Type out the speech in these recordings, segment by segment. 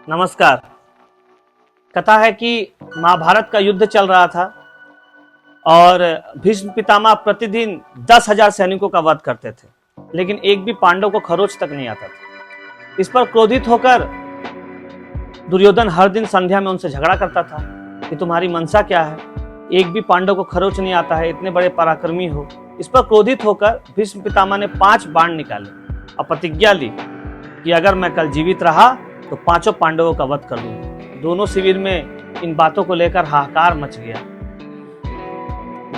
नमस्कार। कथा है कि महाभारत का युद्ध चल रहा था और भीष्म पितामह प्रतिदिन 10,000 सैनिकों का वध करते थे, लेकिन एक भी पांडव को खरोच तक नहीं आता था। इस पर क्रोधित होकर दुर्योधन हर दिन संध्या में उनसे झगड़ा करता था कि तुम्हारी मनसा क्या है, एक भी पांडव को खरोच नहीं आता है, इतने बड़े पराक्रमी हो। इस पर क्रोधित होकर भीष्म पितामह ने 5 बाण निकाले और प्रतिज्ञा ली कि अगर मैं कल जीवित रहा तो 5 पांडवों का वध कर दूंगा। दोनों शिविर में इन बातों को लेकर हाहाकार मच गया।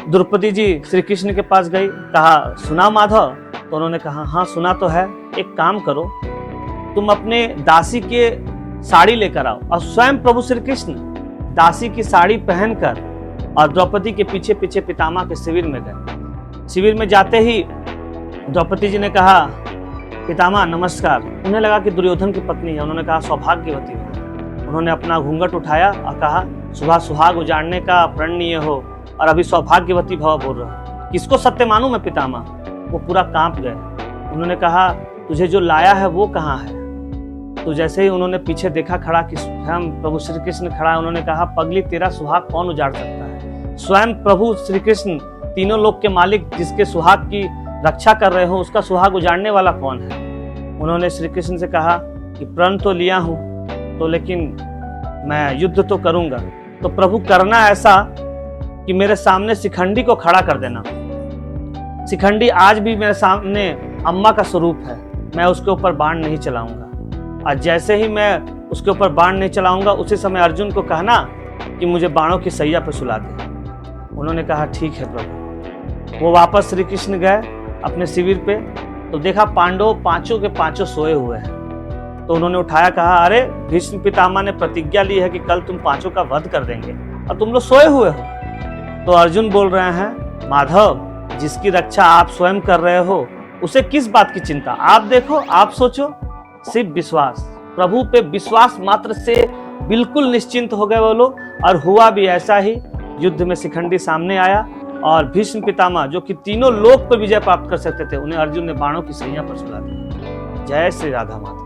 द्रौपदी जी श्री कृष्ण के पास गई, कहा सुना माधव? तो उन्होंने कहा हाँ सुना तो है। एक काम करो, तुम अपने दासी के साड़ी लेकर आओ। और स्वयं प्रभु श्री कृष्ण दासी की साड़ी पहनकर और द्रौपदी के पीछे पीछे पितामह के शिविर में गए। शिविर में जाते ही द्रौपदी जी ने कहा पितामह नमस्कार। उन्हें लगा कि दुर्योधन की पत्नी है। उन्होंने कहा सौभाग्यवती हो। उन्होंने अपना घूंघट उठाया और कहा सुबह सुहाग उजाड़ने का प्रणनीय हो और अभी सौभाग्यवती भव बोल रहा हो। किसको सत्य मानूं मैं पितामह? वो पूरा कांप गए। उन्होंने कहा तुझे जो लाया है वो कहाँ है? तो जैसे ही उन्होंने पीछे देखा खड़ा कि स्वयं प्रभु श्री कृष्ण खड़ा है, उन्होंने कहा पगली तेरा सुहाग कौन उजाड़ सकता है? स्वयं प्रभु श्री कृष्ण तीनों लोक के मालिक जिसके सुहाग की रक्षा कर रहे हो, उसका सुहाग उजाड़ने वाला कौन है? उन्होंने श्री कृष्ण से कहा कि प्रण तो लिया हूं तो लेकिन मैं युद्ध तो करूंगा। तो प्रभु करना ऐसा कि मेरे सामने शिखंडी को खड़ा कर देना। शिखंडी आज भी मेरे सामने अम्मा का स्वरूप है। मैं उसके ऊपर बाण नहीं चलाऊंगा। और जैसे ही मैं उसके ऊपर बाण नहीं चलाऊंगा उसी समय अर्जुन को कहना कि मुझे बाणों की सैया पर सुला दे। उन्होंने कहा ठीक है प्रभु। वो वापस श्री कृष्ण गए अपने शिविर पे, तो देखा पांडव 5 के 5 सोए हुए हैं। तो उन्होंने उठाया, कहा अरे भीष्म पितामह ने प्रतिज्ञा ली है कि कल तुम 5 का वध कर देंगे और तुम लोग सोए हुए हो। तो अर्जुन बोल रहे हैं माधव, जिसकी रक्षा आप स्वयं कर रहे हो उसे किस बात की चिंता? आप देखो, आप सोचो, सिर्फ विश्वास, प्रभु पे विश्वास मात्र से बिल्कुल निश्चिंत हो गए वो लोग। और हुआ भी ऐसा ही। युद्ध में शिखंडी सामने आया और भीष्म पितामह जो कि तीनों लोक पर विजय प्राप्त कर सकते थे, उन्हें अर्जुन ने बाणों की सैया पर सुला दिया। जय श्री राधा माता।